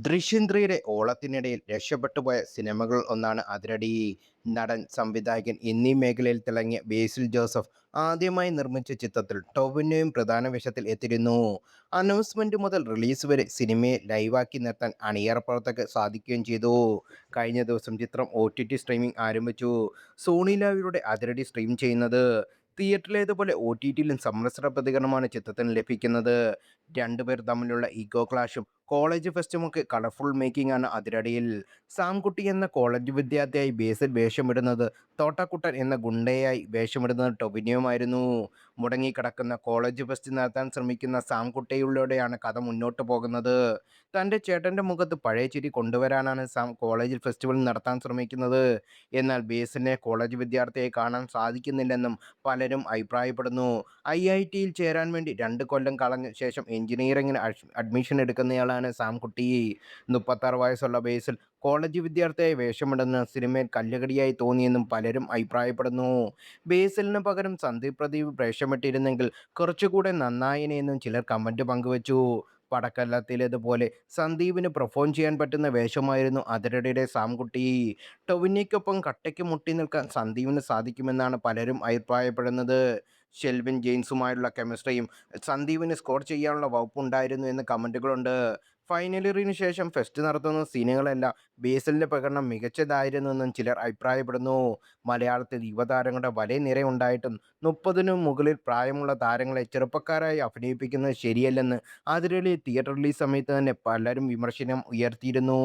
ദൃശ്യം 3യുടെ ഓളത്തിനിടയിൽ രക്ഷപ്പെട്ടുപോയ സിനിമകൾ ഒന്നാണ് അതിരടി. നടൻ, സംവിധായകൻ എന്നീ മേഖലയിൽ തിളങ്ങിയ ബേസിൽ ജോസഫ് ആദ്യമായി നിർമ്മിച്ച ചിത്രത്തിൽ ടൊവിനോയും പ്രധാന വേഷത്തിൽ എത്തിയിരുന്നു. അനൗൺസ്മെന്റ് മുതൽ റിലീസ് വരെ സിനിമയെ ലൈവാക്കി നിർത്താൻ അണിയറ പ്രവർത്തകർക്ക് സാധിക്കുകയും ചെയ്തു. കഴിഞ്ഞ ദിവസം ചിത്രം OTT സ്ട്രീമിംഗ് ആരംഭിച്ചു. സോണി ലാവിലൂടെ അതിരടി സ്ട്രീം ചെയ്യുന്നത്. തിയേറ്ററിലേതുപോലെ OTTയിലും സമ്മിശ്ര പ്രതികരണമാണ് ചിത്രത്തിന് ലഭിക്കുന്നത്. രണ്ടുപേർ തമ്മിലുള്ള ഈഗോ ക്ലാഷും കോളേജ് ഫെസ്റ്റുമൊക്കെ കളർഫുൾ മേക്കിംഗ് ആണ് അതിരടിയിൽ. സാംകുട്ടി എന്ന കോളേജ് വിദ്യാർത്ഥിയായി ബേസിൽ വേഷമിടുന്നത്, തോട്ടക്കുട്ടൻ എന്ന ഗുണ്ടയായി വേഷമിടുന്നത് ടൊവിനോയുമായിരുന്നു. മുടങ്ങിക്കിടക്കുന്ന കോളേജ് ഫെസ്റ്റ് നടത്താൻ ശ്രമിക്കുന്ന സാംകുട്ടിയിലൂടെയാണ് കഥ മുന്നോട്ട് പോകുന്നത്. തൻ്റെ ചേട്ടൻ്റെ മുഖത്ത് പഴയ ചിരി കൊണ്ടുവരാനാണ് സാം കോളേജിൽ ഫെസ്റ്റിവൽ നടത്താൻ ശ്രമിക്കുന്നത്. എന്നാൽ ബേസിലിനെ കോളേജ് വിദ്യാർത്ഥിയായി കാണാൻ സാധിക്കുന്നില്ലെന്നും പലരും അഭിപ്രായപ്പെടുന്നു. IITയിൽ ചേരാൻ വേണ്ടി 2 കൊല്ലം കളഞ്ഞ ശേഷം എഞ്ചിനീയറിംഗിന് അഡ്മിഷൻ എടുക്കുന്നയാളാണ് സാംകുട്ടി. 36 വയസ്സുള്ള ബേസിൽ കോളേജ് വിദ്യാർത്ഥിയായി വേഷമിടുന്ന സിനിമയിൽ കല്ലുകടിയായി തോന്നിയെന്നും പലരും അഭിപ്രായപ്പെടുന്നു. ബേസിലിന് പകരം സന്ദീപ് പ്രദീപ് വേഷമിട്ടിരുന്നെങ്കിൽ കുറച്ചുകൂടെ നന്നായേനെയെന്നും ചിലർ കമന്റ് പങ്കുവച്ചു. പടക്കലത്തിലേതുപോലെ സന്ദീപിന് പെർഫോം ചെയ്യാൻ പറ്റുന്ന വേഷമായിരുന്നു അതിരടിയുടെ സാംകുട്ടി. ടൊവിനോയ്ക്കൊപ്പം കട്ടയ്ക്ക് മുട്ടി നിൽക്കാൻ സന്ദീപിന് സാധിക്കുമെന്നാണ് പലരും അഭിപ്രായപ്പെടുന്നത്. ഷെൽവിൻ ജെയിംസുമായുള്ള കെമിസ്ട്രിയും സന്ദീപിന് സ്കോർ ചെയ്യാനുള്ള വകുപ്പുണ്ടായിരുന്നു എന്ന് കമന്റുകളുണ്ട്. ഫൈനൽ ഇയറിന് ശേഷം ഫെസ്റ്റ് നടത്തുന്ന സീനുകളെല്ലാം ബേസിലിന്റെ പ്രകടനം മികച്ചതായിരുന്നെന്നും ചിലർ അഭിപ്രായപ്പെടുന്നു. മലയാളത്തിൽ യുവതാരങ്ങളുടെ വലിയ നിരയുണ്ടായിട്ടും 30-നു മുകളിൽ പ്രായമുള്ള താരങ്ങളെ ചെറുപ്പക്കാരായി അഭിനയിപ്പിക്കുന്നത് ശരിയല്ലെന്ന് അതിരടി തിയേറ്റർ റിലീസ് സമയത്ത് തന്നെ പലരും വിമർശനം ഉയർത്തിയിരുന്നു.